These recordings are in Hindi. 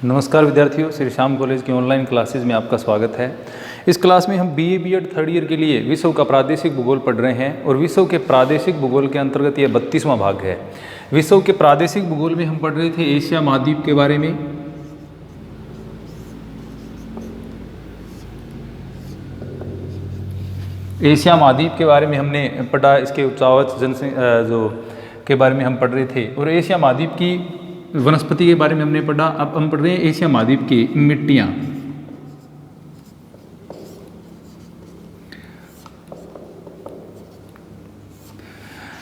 नमस्कार विद्यार्थियों, श्री श्याम कॉलेज की ऑनलाइन क्लासेज में आपका स्वागत है। इस क्लास में हम बीए बीएड थर्ड ईयर के लिए विश्व का प्रादेशिक भूगोल पढ़ रहे हैं और विश्व के प्रादेशिक भूगोल के अंतर्गत यह 32वां भाग है। विश्व के प्रादेशिक भूगोल में हम पढ़ रहे थे एशिया महाद्वीप के बारे में। एशिया महाद्वीप के बारे में हमने पढ़ा, इसके उच्चावच जनसंख्या जो के बारे में हम पढ़ रहे थे और एशिया महाद्वीप की वनस्पति के बारे में हमने पढ़ा। अब हम पढ़ रहे हैं एशिया महाद्वीप की मिट्टियाँ।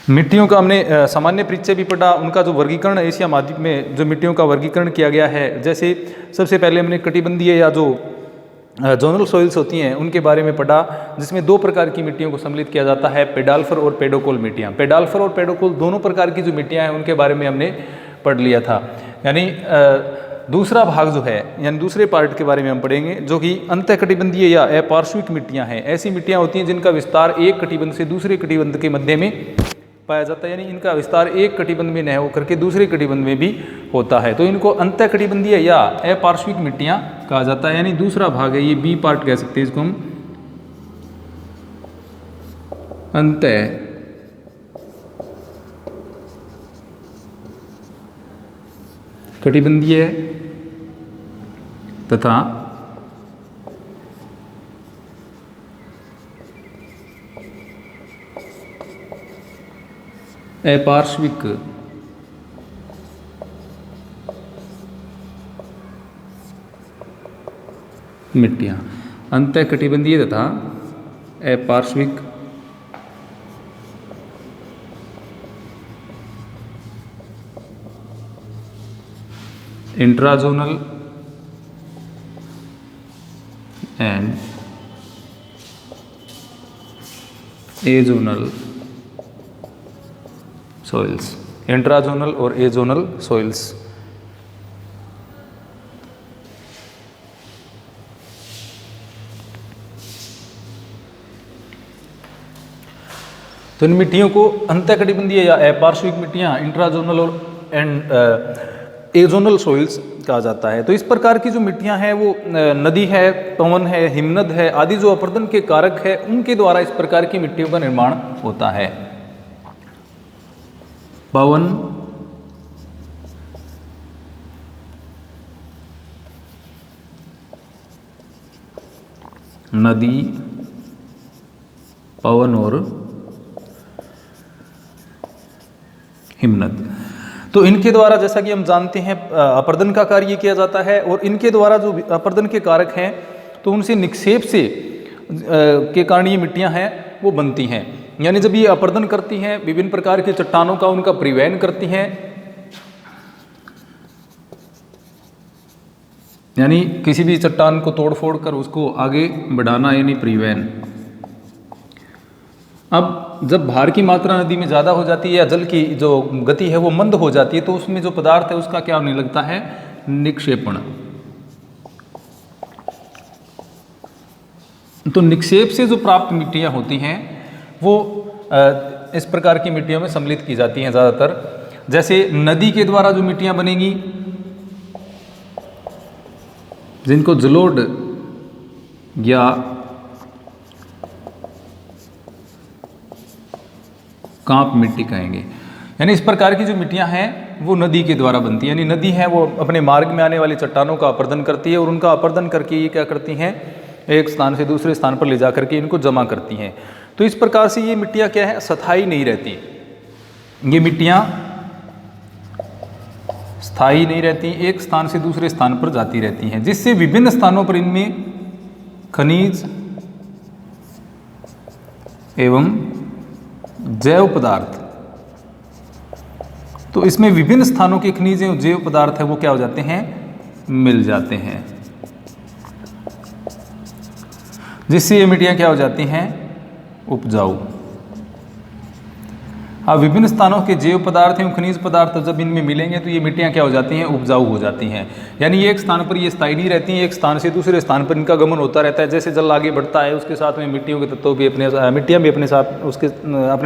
मिट्टियों का हमने सामान्य परिचय भी पढ़ा, उनका जो वर्गीकरण एशिया महाद्वीप में जो मिट्टियों का वर्गीकरण किया गया है। जैसे सबसे पहले हमने कटिबंधीय या जो जोनल सॉइल्स होती हैं उनके बारे में पढ़ा, जिसमें दो प्रकार की मिट्टियों को सम्मिलित किया जाता है, पेडाल्फर और पेडोकोल मिट्टियाँ। पेडाल्फर और पेडोकोल दोनों प्रकार की जो मिट्टियाँ हैं उनके बारे में हमने पढ़ लिया था। यानी दूसरा भाग जो है यानी दूसरे पार्ट के बारे में हम पढ़ेंगे, जो कि अंतःकटिबंधीय या अपार्श्विक मिट्टियाँ हैं। ऐसी मिट्टियाँ होती हैं जिनका विस्तार एक कटिबंध से दूसरे कटिबंध के मध्य में पाया जाता है, यानी इनका विस्तार एक कटिबंध में न होकर के दूसरे कटिबंध में भी होता है, तो इनको अंतःकटिबंधीय या अपार्श्विक मिट्टियाँ कहा जाता है। यानी दूसरा भाग है, ये बी पार्ट कह सकते हैं इसको हम, अंतः कटिबंधीय तथा अपार्श्विक मिट्टियाँ। अंतःकटिबंधीय तथा अपार्श्विक intrazonal and azonal soils. Intrazonal और एजोनल सॉइल्स। तो इन मिट्टियों को अंतःकटिबंधीय या अपार्श्विक मिट्टियाँ, इंट्राजोनल और एजोनल सॉइल्स कहा जाता है। तो इस प्रकार की जो मिट्टियां हैं वो नदी है, पवन है, हिमनद है आदि जो अपर्दन के कारक है उनके द्वारा इस प्रकार की मिट्टियों का निर्माण होता है। पवन, नदी, पवन और हिमनद, तो इनके द्वारा जैसा कि हम जानते हैं अपर्दन का कार्य किया जाता है और इनके द्वारा जो अपर्दन के कारक हैं तो उनसे निक्षेप से के कारण ये मिट्टियां हैं वो बनती हैं। यानी जब ये अपर्दन करती हैं विभिन्न प्रकार की चट्टानों का उनका परिवहन करती हैं, यानी किसी भी चट्टान को तोड़ फोड़ कर उसको आगे बढ़ाना यानी परिवहन। अब जब भार की मात्रा नदी में ज़्यादा हो जाती है या जल की जो गति है वो मंद हो जाती है तो उसमें जो पदार्थ है उसका क्या होने लगता है, निक्षेपण। तो निक्षेप से जो प्राप्त मिट्टियाँ होती हैं वो इस प्रकार की मिट्टियों में सम्मिलित की जाती हैं ज़्यादातर। जैसे नदी के द्वारा जो मिट्टियाँ बनेगी जिनको जलोढ़ या कांप मिट्टी कहेंगे, यानी इस प्रकार की जो मिट्टियां हैं वो नदी के द्वारा बनती है। यानी नदी है वो अपने मार्ग में आने वाली चट्टानों का अपर्दन करती है और उनका अपर्दन करके ये क्या करती हैं, एक स्थान से दूसरे स्थान पर ले जा करके इनको जमा करती हैं। तो इस प्रकार से ये मिट्टियां क्या है, स्थायी नहीं रहती। ये मिट्टियां स्थायी नहीं रहती, एक स्थान से दूसरे स्थान पर जाती रहती हैं, जिससे विभिन्न स्थानों पर इनमें खनिज एवं जैव पदार्थ, तो इसमें विभिन्न स्थानों के खनिज एवं जैव पदार्थ है वो क्या हो जाते हैं, मिल जाते हैं, जिससे ये मिट्टियां क्या हो जाती हैं, उपजाऊ। अब विभिन्न स्थानों के जैव पदार्थ एवं खनिज पदार्थ जब इनमें मिलेंगे तो ये मिट्टियां क्या हो जाती हैं, उपजाऊ हो जाती हैं। यानी एक स्थान पर ये स्थायी नहीं रहती हैं, एक स्थान से दूसरे स्थान पर इनका गमन होता रहता है। जैसे जल आगे बढ़ता है उसके साथ में मिट्टियों के तत्व भी मिट्टियां भी अपने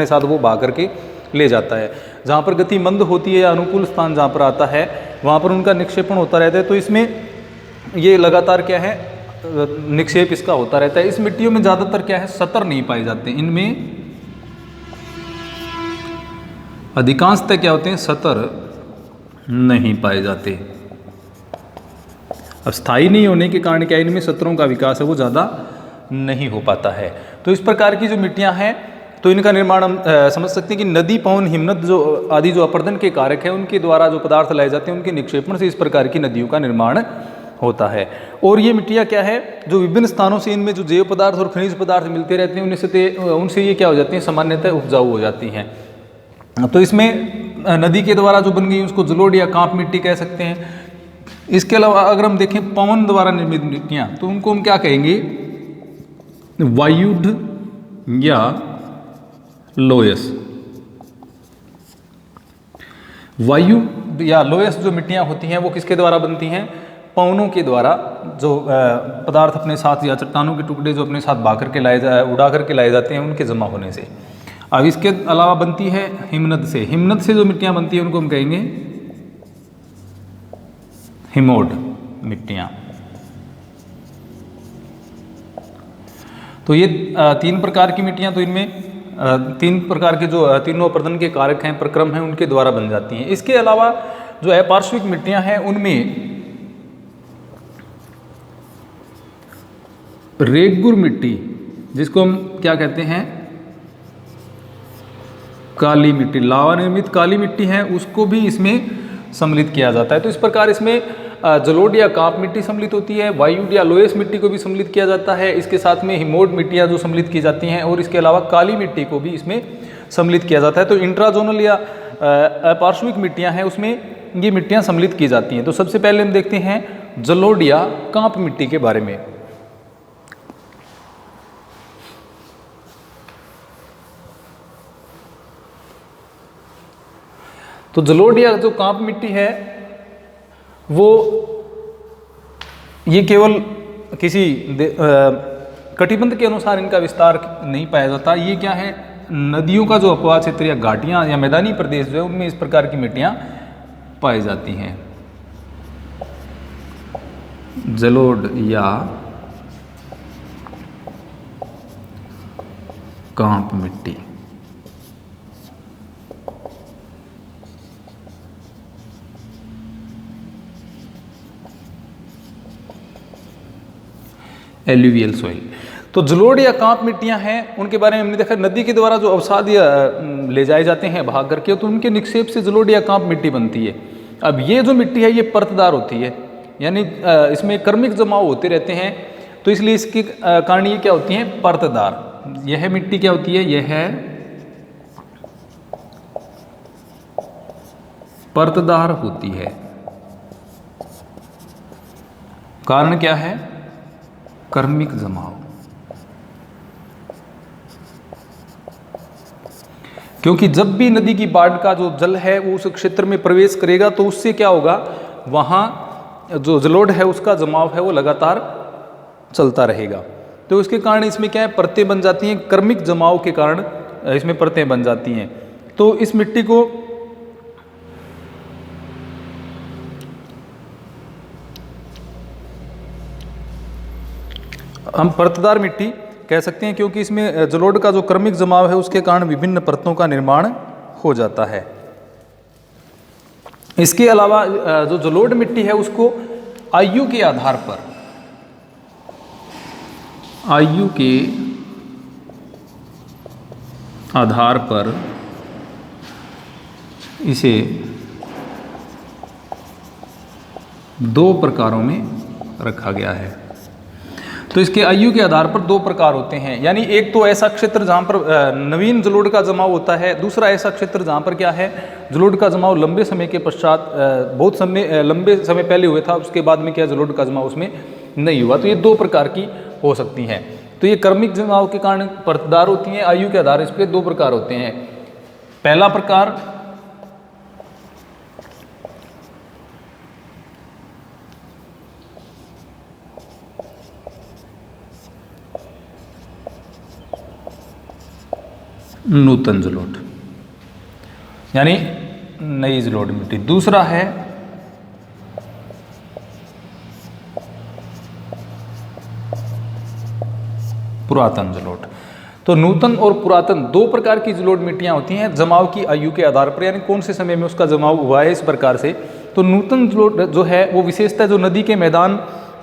साथ वो बहा करके ले जाता है। जहाँ पर गति मंद होती है या अनुकूल स्थान जहाँ पर आता है वहाँ पर उनका निक्षेपण होता रहता है। तो इसमें ये लगातार क्या है निक्षेप इसका होता रहता है। इस मिट्टियों में ज़्यादातर क्या है सतर नहीं पाए जाते, इनमें अधिकांशतः क्या होते हैं सतर नहीं पाए जाते। अब स्थायी नहीं होने के कारण क्या इनमें सतरों का विकास है वो ज़्यादा नहीं हो पाता है। तो इस प्रकार की जो मिट्टियाँ हैं तो इनका निर्माण हम समझ सकते हैं कि नदी, पवन, हिमनद जो आदि जो अपर्दन के कारक हैं उनके द्वारा जो पदार्थ लाए जाते हैं उनके निक्षेपण से इस प्रकार की नदियों का निर्माण होता है। और ये मिट्टियाँ क्या है जो विभिन्न स्थानों से इनमें जो जैव पदार्थ और खनिज पदार्थ मिलते रहते हैं उनसे ये क्या हो जाती हैं सामान्यतः उपजाऊ हो जाती हैं। तो इसमें नदी के द्वारा जो बन गई उसको जलोढ़ या कांप मिट्टी कह सकते हैं। इसके अलावा अगर हम देखें पवन द्वारा निर्मित मिट्टियाँ तो उनको हम क्या कहेंगे वायुड या लोयस। वायु या लोयस जो मिट्टियाँ होती हैं वो किसके द्वारा बनती हैं पवनों के द्वारा, जो पदार्थ अपने साथ या चट्टानों के टुकड़े जो अपने साथ भाकर के उड़ा करके लाए जाते हैं उनके जमा होने से। अब इसके अलावा बनती है हिमनद से। हिमनद से जो मिट्टियाँ बनती हैं उनको हम कहेंगे हिमोड मिट्टियाँ। तो ये तीन प्रकार की मिट्टियाँ, तो इनमें तीन प्रकार के जो तीनों अपर्दन के कारक हैं प्रक्रम हैं उनके द्वारा बन जाती हैं। इसके अलावा जो अपार्श्विक मिट्टियाँ हैं उनमें रेगुर मिट्टी जिसको हम क्या कहते हैं काली मिट्टी, लावा निर्मित काली मिट्टी है उसको भी इसमें सम्मिलित किया जाता है। तो इस प्रकार इसमें जलोढ़ या कांप मिट्टी सम्मिलित होती है, वायुड या लोयस मिट्टी को भी सम्मिलित किया जाता है, इसके साथ में हिमोड मिट्टियाँ जो सम्मिलित की जाती हैं और इसके अलावा काली मिट्टी को भी इसमें सम्मिलित किया जाता है। तो इंट्राजोनल या अपार्श्विक मिट्टियाँ हैं उसमें ये मिट्टियाँ सम्मिलित की जाती हैं। तो सबसे पहले हम देखते हैं जलोढ़ या कांप मिट्टी के बारे में। तो जलोढ़ या जो कांप मिट्टी है वो ये केवल किसी कटिबंध के अनुसार इनका विस्तार नहीं पाया जाता। ये क्या है नदियों का जो अपवाह क्षेत्र या घाटियाँ या मैदानी प्रदेश जो है उनमें इस प्रकार की मिट्टियाँ पाई जाती हैं। जलोढ़ या कांप मिट्टी। Alluvial soil. तो जलोढ़ या कांप मिट्टियां हैं उनके बारे में हमने देखा नदी के द्वारा जो अवसाद या ले जाए जाते हैं भाग करके तो उनके निक्षेप से जलोढ़ या कांप मिट्टी बनती है। अब ये जो मिट्टी है ये परतदार होती है, यानी इसमें कर्मिक जमाव होते रहते हैं, तो इसलिए इसके कारण ये क्या होती हैं परतदार। यह मिट्टी क्या होती है, यह है परतदार होती है। कारण क्या है, कर्मिक जमाव। क्योंकि जब भी नदी की बाढ़ का जो जल है वो उस क्षेत्र में प्रवेश करेगा तो उससे क्या होगा, वहाँ जो जलोढ़ है उसका जमाव है वो लगातार चलता रहेगा। तो उसके कारण इसमें क्या है परतें बन जाती हैं, कर्मिक जमाव के कारण इसमें परतें बन जाती हैं। तो इस मिट्टी को हम परतदार मिट्टी कह सकते हैं क्योंकि इसमें जलोढ़ का जो क्रमिक जमाव है उसके कारण विभिन्न परतों का निर्माण हो जाता है। इसके अलावा जो जलोढ़ मिट्टी है उसको आयु के आधार पर इसे दो प्रकारों में रखा गया है। तो इसके आयु के आधार पर दो प्रकार होते हैं, यानी एक तो ऐसा क्षेत्र जहाँ पर नवीन जलोढ़ का जमाव होता है, दूसरा ऐसा क्षेत्र जहाँ पर क्या है जलोढ़ का जमाव लंबे समय के पश्चात लंबे समय पहले हुआ था, उसके बाद में क्या जलोढ़ का जमाव उसमें नहीं हुआ। तो ये दो प्रकार की हो सकती हैं। तो ये कर्मिक जमाव के कारण परतदार होती हैं, आयु के आधार इस पर दो प्रकार होते हैं। पहला प्रकार नूतन जलोढ़ यानी नई जलोढ़ मिट्टी, दूसरा है पुरातन जलोढ़। तो नूतन और पुरातन दो प्रकार की जलोढ़ मिट्टियाँ होती हैं जमाव की आयु के आधार पर, यानी कौन से समय में उसका जमाव हुआ है इस प्रकार से। तो नूतन जलोढ़ जो है वो विशेषतः जो नदी के मैदान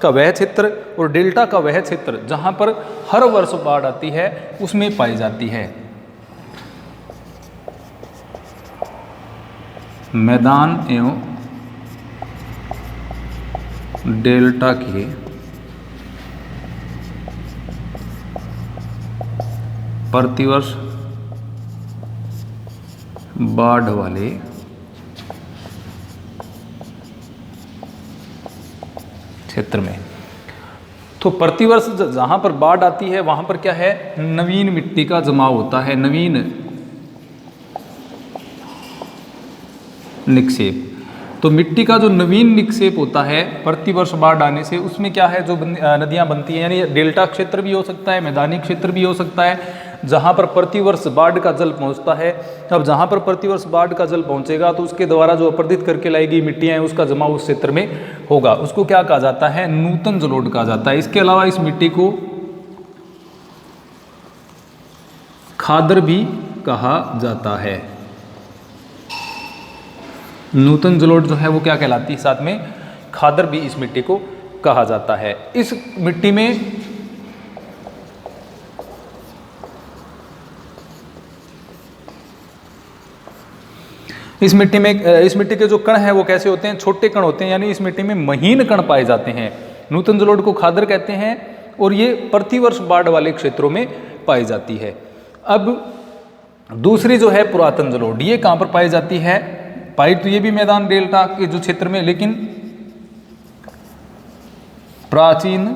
का वह क्षेत्र और डेल्टा का वह क्षेत्र जहाँ पर हर वर्ष बाढ़ आती है उसमें पाई जाती है। मैदान एवं डेल्टा के प्रतिवर्ष बाढ़ वाले क्षेत्र में। तो प्रतिवर्ष जहां पर बाढ़ आती है वहां पर क्या है, नवीन मिट्टी का जमाव होता है, नवीन निक्षेप। तो मिट्टी का जो नवीन निक्षेप होता है प्रतिवर्ष बाढ़ आने से, उसमें क्या है जो नदियां बनती हैं, यानी डेल्टा क्षेत्र भी हो सकता है, मैदानी क्षेत्र भी हो सकता है, जहां पर प्रतिवर्ष बाढ़ का जल पहुंचता है। अब जहां पर प्रतिवर्ष बाढ़ का जल पहुंचेगा तो उसके द्वारा जो अपर्दित करके लाई गई मिट्टियां हैं उसका जमाव उस क्षेत्र में होगा, उसको क्या कहा जाता है, नूतन जलोढ़ कहा जाता है। इसके अलावा इस मिट्टी को खादर भी कहा जाता है। नूतन जलोढ़ जो है वो क्या कहलाती है, साथ में खादर भी इस मिट्टी को कहा जाता है। इस मिट्टी में इस मिट्टी के जो कण हैं वो कैसे होते हैं, छोटे कण होते हैं, यानी इस मिट्टी में महीन कण पाए जाते हैं। नूतन जलोढ़ को खादर कहते हैं और ये प्रतिवर्ष बाढ़ वाले क्षेत्रों में पाई जाती है। अब दूसरी जो है पुरातन जलोढ़, ये कहाँ पर पाई जाती है, पाई तो ये भी मैदान डेल्टा के जो क्षेत्र में, लेकिन प्राचीन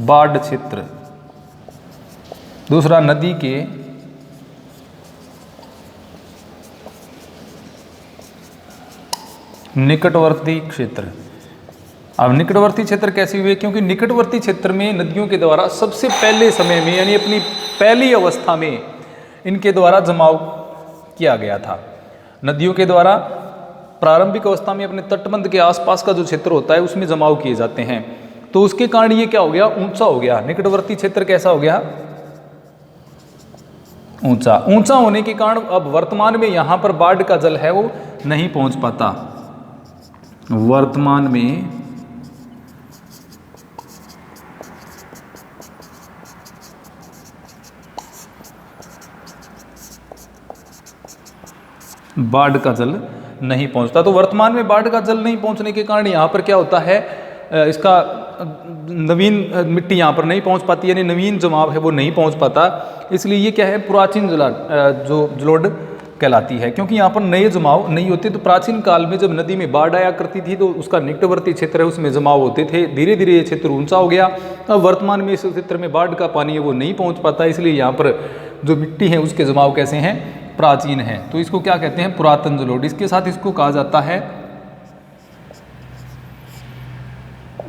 बाढ़ क्षेत्र, दूसरा नदी के निकटवर्ती क्षेत्र। अब निकटवर्ती क्षेत्र कैसे हुए, क्योंकि निकटवर्ती क्षेत्र में नदियों के द्वारा सबसे पहले समय में, यानी अपनी पहली अवस्था में इनके द्वारा जमाव किया गया था। नदियों के द्वारा प्रारंभिक अवस्था में अपने तटबंध के आसपास का जो क्षेत्र होता है उसमें जमाव किए जाते हैं। तो उसके कारण ये क्या हो गया, ऊंचा हो गया। निकटवर्ती क्षेत्र कैसा हो गया, ऊंचा। ऊंचा होने के कारण अब वर्तमान में यहां पर बाढ़ का जल है वो नहीं पहुंच पाता। वर्तमान में बाढ़ का जल नहीं पहुंचता। तो वर्तमान में बाढ़ का जल नहीं पहुंचने के कारण यहाँ पर क्या होता है, इसका नवीन मिट्टी यहाँ पर नहीं पहुंच पाती, यानी नवीन जमाव है वो नहीं पहुंच पाता। इसलिए ये क्या है, प्राचीन जलोढ़ कहलाती है, क्योंकि यहाँ पर नए जमाव नहीं होते। तो प्राचीन काल में जब नदी में बाढ़ आया करती थी तो उसका निकटवर्ती क्षेत्र है उसमें जमाव होते थे। धीरे धीरे ये क्षेत्र ऊंचा हो गया। अब वर्तमान में इस क्षेत्र में बाढ़ का पानी है वो नहीं पहुँच पाता, इसलिए यहाँ पर जो मिट्टी है उसके जमाव कैसे हैं, प्राचीन है। तो इसको क्या कहते हैं, पुरातन जलोढ़। इसके साथ इसको कहा जाता है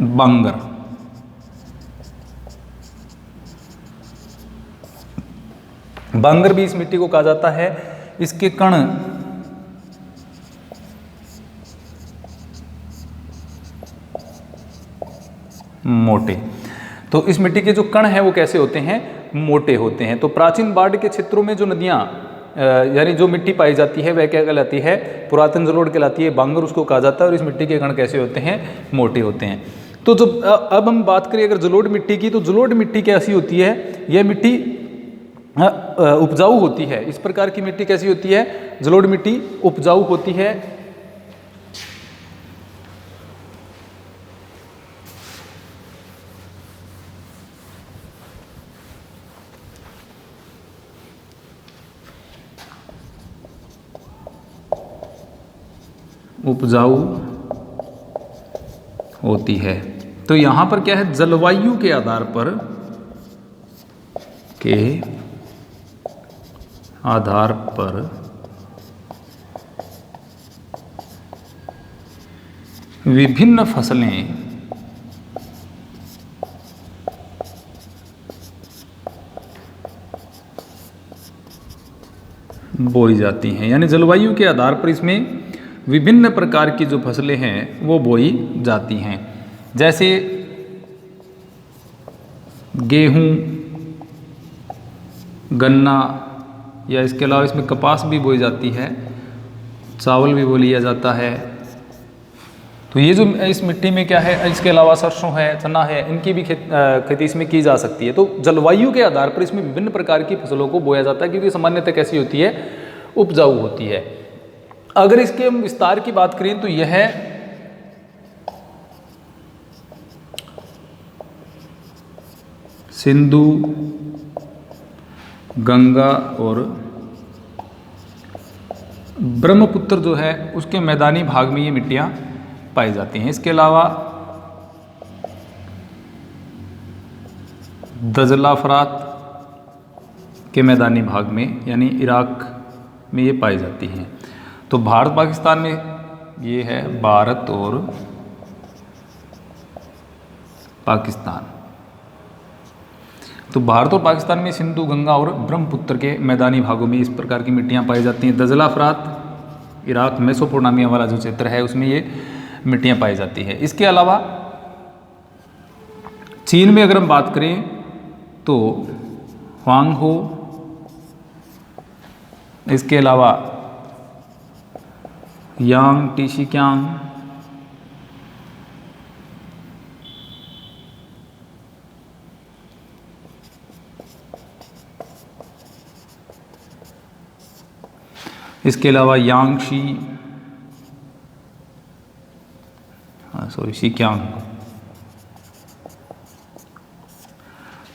बांगर। बांगर भी इस मिट्टी को कहा जाता है। इसके कण मोटे। तो इस मिट्टी के जो कण हैं वो कैसे होते हैं, मोटे होते हैं। तो प्राचीन बाढ़ के क्षेत्रों में जो नदियां यानी जो मिट्टी पाई जाती है वह क्या कहलाती है, पुरातन जलोढ़ कहलाती है। बांगर उसको कहा जाता है। और इस मिट्टी के कण कैसे होते हैं, मोटे होते हैं। तो जो अब हम बात करें अगर जलोढ़ मिट्टी की, तो जलोढ़ मिट्टी कैसी होती है, यह मिट्टी उपजाऊ होती है। इस प्रकार की मिट्टी कैसी होती है, जलोढ़ मिट्टी उपजाऊ होती है। उपजाऊ होती है। तो यहां पर क्या है, जलवायु के आधार पर विभिन्न फसलें बोई जाती हैं। यानी जलवायु के आधार पर इसमें विभिन्न प्रकार की जो फसलें हैं वो बोई जाती हैं, जैसे गेहूं, गन्ना या इसके अलावा इसमें कपास भी बोई जाती है, चावल भी बो लिया जाता है। तो ये जो इस मिट्टी में क्या है, इसके अलावा सरसों है, चना है, इनकी भी खेती इसमें की जा सकती है। तो जलवायु के आधार पर इसमें विभिन्न प्रकार की फसलों को बोया जाता है, क्योंकि सामान्यतः कैसी होती है, उपजाऊ होती है। अगर इसके हम विस्तार की बात करें तो यह सिंधु, गंगा और ब्रह्मपुत्र जो है उसके मैदानी भाग में ये मिट्टियां पाई जाती हैं। इसके अलावा दजला फरात के मैदानी भाग में यानी इराक में ये पाई जाती हैं। तो भारत पाकिस्तान में ये है भारत और पाकिस्तान। तो भारत और पाकिस्तान में सिंधु, गंगा और ब्रह्मपुत्र के मैदानी भागों में इस प्रकार की मिट्टियां पाई जाती हैं। दजला फरात, इराक, मेसोपोटामिया वाला जो क्षेत्र है उसमें ये मिट्टियां पाई जाती है। इसके अलावा चीन में अगर हम बात करें तो ह्वांगहो, इसके अलावा यांग टीशिक्यांग, इसके अलावा यांगशी, शिक्यांग।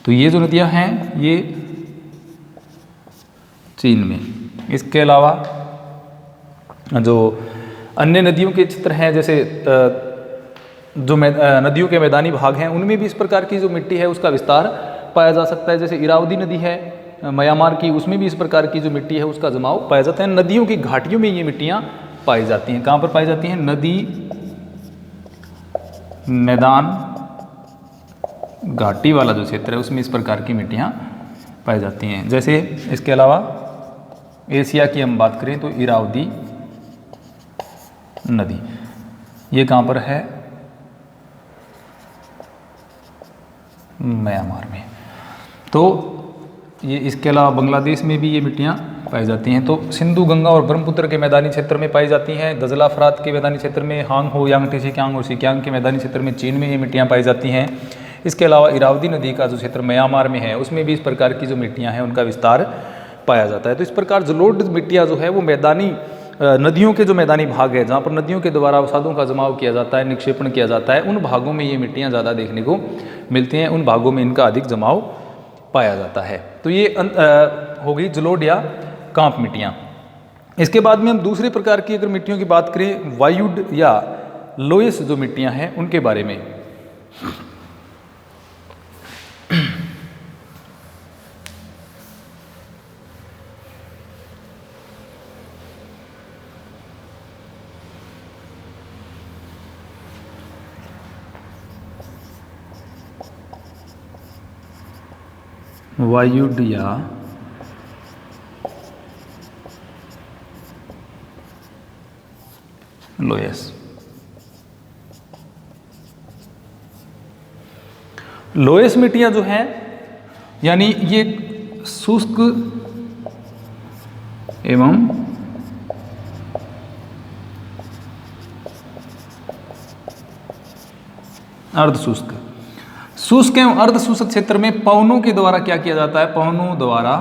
तो ये जो नदियां हैं ये चीन में। इसके अलावा जो अन्य नदियों के चित्र हैं, जैसे जो नदियों के मैदानी भाग हैं उनमें भी इस प्रकार की जो मिट्टी है उसका विस्तार पाया जा सकता है। जैसे इरावदी नदी है म्यांमार की, उसमें भी इस प्रकार की जो मिट्टी है उसका जमाव पाया जाता है। नदियों की घाटियों में ये मिट्टियां पाई जाती हैं। कहाँ पर पाई जाती हैं? नदी मैदान घाटी वाला जो क्षेत्र है उसमें इस प्रकार की मिट्टियां पाई जाती हैं। जैसे इसके अलावा एशिया की हम बात करें तो इरावदी नदी, ये कहाँ पर है? म्यांमार में। तो ये इसके अलावा बांग्लादेश में भी ये मिट्टियाँ पाई जाती हैं। तो सिंधु, गंगा और ब्रह्मपुत्र के मैदानी क्षेत्र में पाई जाती हैं। दजला फरात के मैदानी क्षेत्र में ह्वांगहो, यांग टीशिक्यांग और शिक्यांग के मैदानी क्षेत्र में चीन में ये मिट्टियाँ पाई जाती हैं। इसके अलावा इरावदी नदी का जो क्षेत्र म्यांमार में है उसमें भी इस प्रकार की जो मिट्टियाँ हैं उनका विस्तार पाया जाता है। तो इस प्रकार जलोढ़ मिट्टियाँ जो है वो मैदानी नदियों के जो मैदानी भाग है जहाँ पर नदियों के द्वारा अवसादों का जमाव किया जाता है, निक्षेपण किया जाता है, उन भागों में ये मिट्टियाँ ज़्यादा देखने को मिलती हैं, उन भागों में इनका अधिक जमाव पाया जाता है। तो ये हो गई जलोढ़ या कांप मिट्टियाँ। इसके बाद में हम दूसरे प्रकार की अगर मिट्टियों की बात करें, वायुड या लोयस जो मिट्टियाँ हैं उनके बारे में। वायुड या लोयस। लोयस मिट्टियां जो हैं यानी ये शुष्क एवं अर्धशुष्क, शुष्क एवं अर्धशुष्क क्षेत्र में पवनों के द्वारा क्या किया जाता है? पवनों द्वारा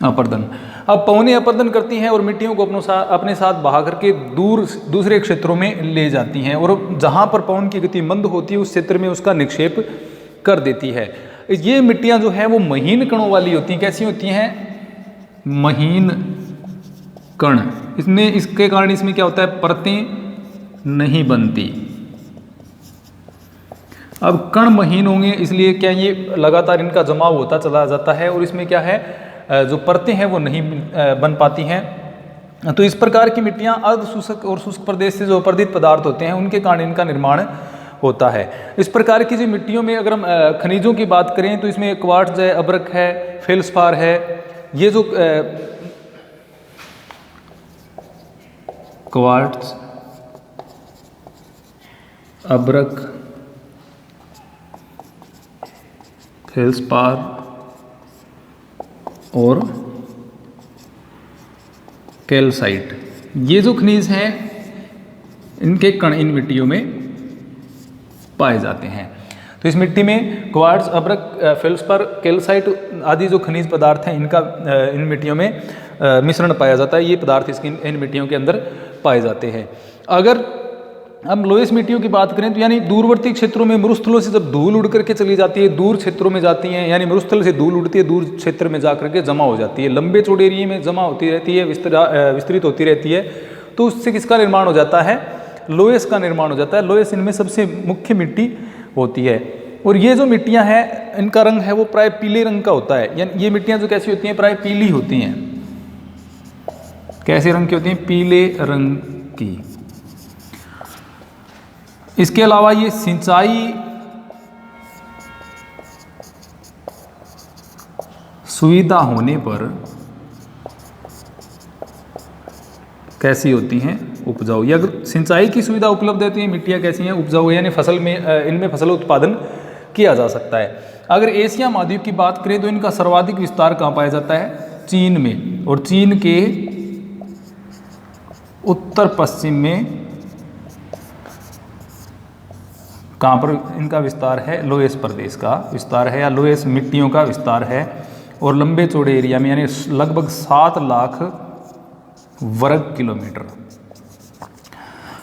अपर्दन। अब पवनें अपर्दन करती हैं और मिट्टियों को अपने साथ बहा करके दूसरे क्षेत्रों में ले जाती हैं और जहां पर पवन की गति मंद होती है उस क्षेत्र में उसका निक्षेप कर देती है। ये मिट्टियां जो है वो महीन कणों वाली होती हैं। कैसी होती हैं? महीन कण। इसके कारण इसमें क्या होता है? परतें नहीं बनती। अब कण महीन होंगे इसलिए क्या ये लगातार इनका जमाव होता चला जाता है और इसमें क्या है, जो परतें हैं वो नहीं बन पाती हैं। तो इस प्रकार की मिट्टियां अर्धशुष्क और शुष्क प्रदेश से जो अपरदित पदार्थ होते हैं उनके कारण इनका निर्माण होता है। इस प्रकार की जो मिट्टियों में अगर हम खनिजों की बात करें तो इसमें क्वार्ट्ज है, अब्रक है, फेल्सपार है। ये जो क्वार्ट्ज, अब्रक फेल्सपार और कैल्साइट, ये जो खनिज हैं इनके कण इन मिट्टियों में पाए जाते हैं। तो इस मिट्टी में क्वार्ट्ज, अभ्रक, फेल्सपार, कैल्साइट आदि जो खनिज पदार्थ हैं इनका इन मिट्टियों में मिश्रण पाया जाता है। ये पदार्थ इसकी इन मिट्टियों के अंदर पाए जाते हैं। अगर हम लोएस मिट्टियों की बात करें तो यानी दूरवर्ती क्षेत्रों में मरुस्थलों से जब धूल उड़ करके चली जाती है, दूर क्षेत्रों में जाती हैं, यानी मरुस्थल से धूल उड़ती है, दूर क्षेत्र में जा करके जमा हो जाती है, लंबे चौड़े एरिया में जमा होती रहती है, विस्तृत होती रहती है, तो उससे किसका निर्माण हो जाता है? लोएस का निर्माण हो जाता है। लोएस इनमें सबसे मुख्य मिट्टी होती है। और ये जो मिट्टियाँ हैं इनका रंग है वो प्राय पीले रंग का होता है। यानी ये मिट्टियाँ जो कैसी होती हैं? प्राय पीली होती हैं। कैसे रंग की होती हैं? पीले रंग की। इसके अलावा ये सिंचाई सुविधा होने पर कैसी होती हैं? उपजाऊ। या अगर सिंचाई की सुविधा उपलब्ध है तो ये मिट्टियाँ कैसी हैं? उपजाऊ, यानी फसल में इनमें फसल उत्पादन किया जा सकता है। अगर एशिया महाद्वीप की बात करें तो इनका सर्वाधिक विस्तार कहाँ पाया जाता है? चीन में। और चीन के उत्तर पश्चिम में कहाँ पर इनका विस्तार है? लोएस प्रदेश का विस्तार है या लोएस मिट्टियों का विस्तार है। और लंबे चौड़े एरिया में यानी लगभग 7 लाख वर्ग किलोमीटर,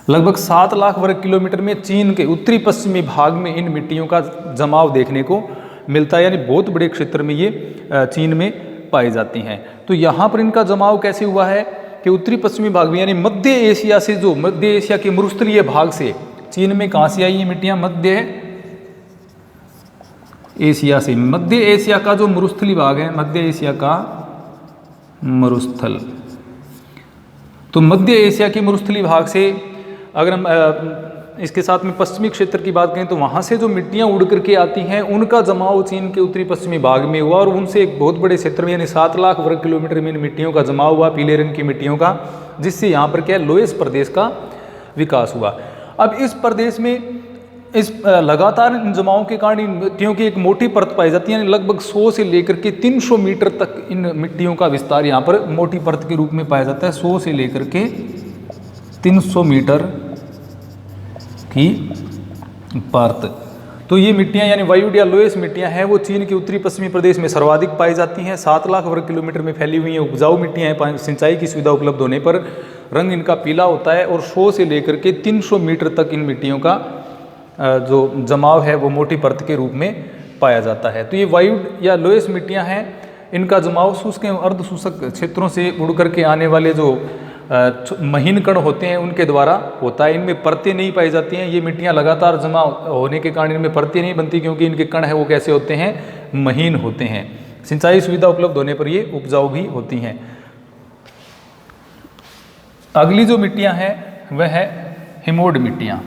लगभग 7 लाख वर्ग किलोमीटर में चीन के उत्तरी पश्चिमी भाग में इन मिट्टियों का जमाव देखने को मिलता है। यानी बहुत बड़े क्षेत्र में ये चीन में पाई जाती हैं। तो यहाँ पर इनका जमाव कैसे हुआ है कि उत्तरी पश्चिमी भाग में यानी मध्य एशिया से, जो मध्य एशिया के मरुस्थलीय भाग से चीन में कहाँ से आई ये मिट्टियाँ? मध्य एशिया से। मध्य एशिया का जो मरुस्थली भाग है, मध्य एशिया का मरुस्थल, तो मध्य एशिया के मरुस्थली भाग से अगर हम इसके साथ में पश्चिमी क्षेत्र की बात करें तो वहाँ से जो मिट्टियाँ उड़ करके आती हैं उनका जमाव चीन के उत्तरी पश्चिमी भाग में हुआ और उनसे एक बहुत बड़े क्षेत्र में यानी 7 लाख वर्ग किलोमीटर में इन मिट्टियों का जमाव हुआ, पीले रंग की मिट्टियों का, जिससे यहाँ पर क्या है? लोएस प्रदेश का विकास हुआ। अब इस प्रदेश में इस लगातार इन जमावों के कारण इन मिट्टियों की एक मोटी परत पाई जाती है। यानी लगभग 100 से लेकर के 300 मीटर तक इन मिट्टियों का विस्तार यहाँ पर मोटी परत के रूप में पाया जाता है। 100 से लेकर के 300 मीटर की परत। तो ये मिट्टियाँ यानी वायुड या लोएस मिट्टियाँ हैं वो चीन के उत्तरी पश्चिमी प्रदेश में सर्वाधिक पाई जाती हैं। 7 लाख वर्ग किलोमीटर में फैली हुई हैं। उपजाऊ मिट्टियाँ हैं। सिंचाई की सुविधा उपलब्ध होने पर रंग इनका पीला होता है और 100 से लेकर के 300 मीटर तक इन मिट्टियों का जो जमाव है वो मोटी परत के रूप में पाया जाता है। तो ये वायुड या लोएस मिट्टियाँ हैं। इनका जमाव शुष्क एवं अर्ध शुष्क क्षेत्रों से उड़ करके आने वाले जो महीन कण होते हैं उनके द्वारा होता है। इनमें परतें नहीं पाई जाती हैं। ये मिट्टियाँ लगातार जमा होने के कारण इनमें परतें नहीं बनती क्योंकि इनके कण है वो कैसे होते हैं? महीन होते हैं। सिंचाई सुविधा उपलब्ध होने पर ये उपजाऊ भी होती हैं। अगली जो मिट्टियाँ हैं वह है हिमोड मिट्टियाँ।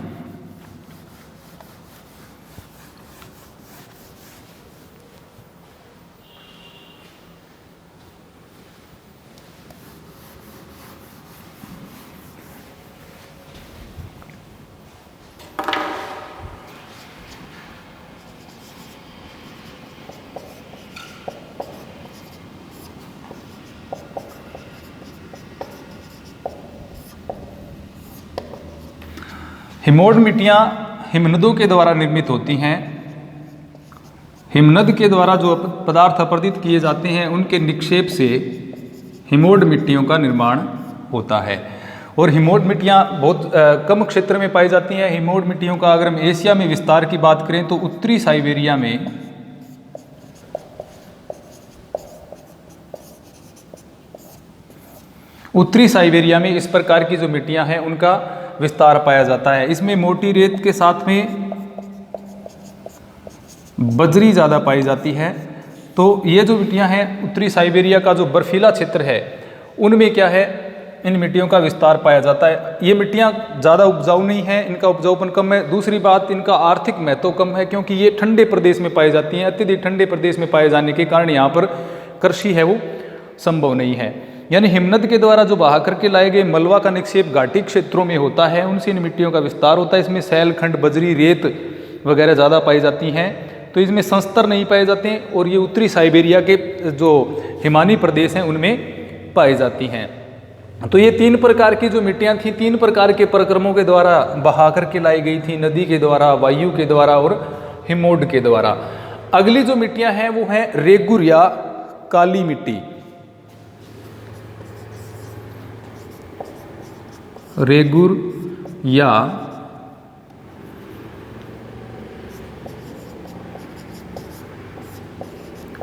हिमोड मिट्टियाँ हिमनदों के द्वारा निर्मित होती हैं। हिमनद के द्वारा जो पदार्थ अपरदित किए जाते हैं उनके निक्षेप से हिमोड मिट्टियों का निर्माण होता है। और हिमोड मिट्टियाँ बहुत कम क्षेत्र में पाई जाती हैं। हिमोड मिट्टियों का अगर हम एशिया में विस्तार की बात करें तो उत्तरी साइबेरिया में इस प्रकार की जो मिट्टियाँ हैं उनका विस्तार पाया जाता है। इसमें मोटी रेत के साथ में बजरी ज़्यादा पाई जाती है। तो ये जो मिट्टियाँ हैं उत्तरी साइबेरिया का जो बर्फीला क्षेत्र है उनमें क्या है? इन मिट्टियों का विस्तार पाया जाता है। ये मिट्टियाँ ज़्यादा उपजाऊ नहीं हैं, इनका उपजाऊपन कम है। दूसरी बात, इनका आर्थिक महत्व कम है क्योंकि ये ठंडे प्रदेश में पाई जाती हैं। अत्यधिक ठंडे प्रदेश में पाए जाने के कारण यहाँ पर कृषि है वो संभव नहीं है। यानी हिमनद के द्वारा जो बहा करके लाए गए मलवा का निक्षेप घाटी क्षेत्रों में होता है, उनसे इन मिट्टियों का विस्तार होता है। इसमें सैल, खंड, बजरी, रेत वगैरह ज़्यादा पाई जाती हैं। तो इसमें संस्तर नहीं पाए जाते हैं, और ये उत्तरी साइबेरिया के जो हिमानी प्रदेश हैं उनमें पाई जाती हैं। तो ये 3 प्रकार की जो मिट्टियाँ थी, 3 प्रकार के प्रक्रमों के द्वारा बहा करके लाई गई थी, नदी के द्वारा, वायु के द्वारा और हिमोड के द्वारा। अगली जो मिट्टियाँ हैं वो है रेगुर या काली मिट्टी। रेगुर या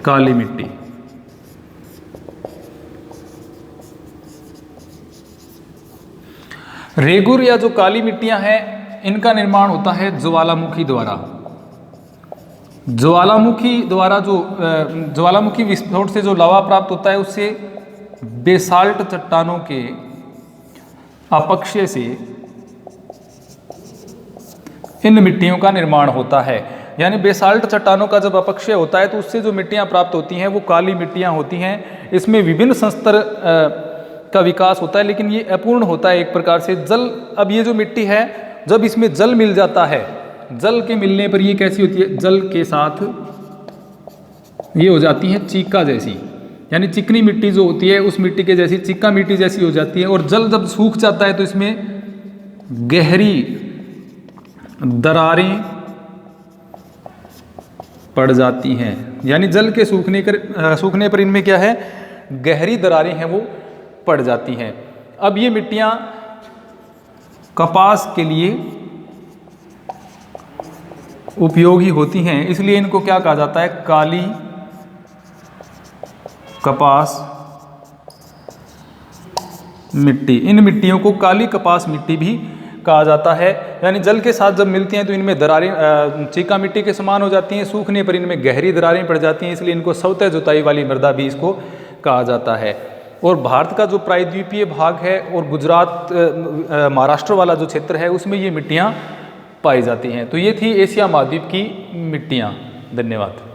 काली मिट्टी। रेगुर या जो काली मिट्टियां हैं, इनका निर्माण होता है ज्वालामुखी द्वारा। ज्वालामुखी द्वारा जो ज्वालामुखी विस्फोट से जो लावा प्राप्त होता है, उससे बेसाल्ट चट्टानों के अपक्षय से इन मिट्टियों का निर्माण होता है। यानी बेसाल्ट चट्टानों का जब अपक्षय होता है तो उससे जो मिट्टियां प्राप्त होती हैं वो काली मिट्टियां होती हैं। इसमें विभिन्न संस्तर का विकास होता है, लेकिन ये अपूर्ण होता है एक प्रकार से। जल, अब ये जो मिट्टी है, जब इसमें जल मिल जाता है, जल के मिलने पर ये कैसी होती है, जल के साथ ये हो जाती है चीका जैसी, यानी चिकनी मिट्टी जो होती है उस मिट्टी के जैसी, चिक्का मिट्टी जैसी हो जाती है। और जल जब सूख जाता है तो इसमें गहरी दरारें पड़ जाती हैं। यानी जल के सूखने पर इनमें क्या है, गहरी दरारें हैं वो पड़ जाती हैं। अब ये मिट्टियां कपास के लिए उपयोगी होती हैं, इसलिए इनको क्या कहा जाता है, काली कपास मिट्टी। इन मिट्टियों को काली कपास मिट्टी भी कहा जाता है। यानी जल के साथ जब मिलती हैं तो इनमें दरारें चीका मिट्टी के समान हो जाती हैं, सूखने पर इनमें गहरी दरारें पड़ जाती हैं, इसलिए इनको सवतः जुताई वाली मृदा भी इसको कहा जाता है। और भारत का जो प्रायद्वीपीय भाग है और गुजरात महाराष्ट्र वाला जो क्षेत्र है उसमें ये मिट्टियाँ पाई जाती हैं। तो ये थी एशिया महाद्वीप की मिट्टियाँ। धन्यवाद।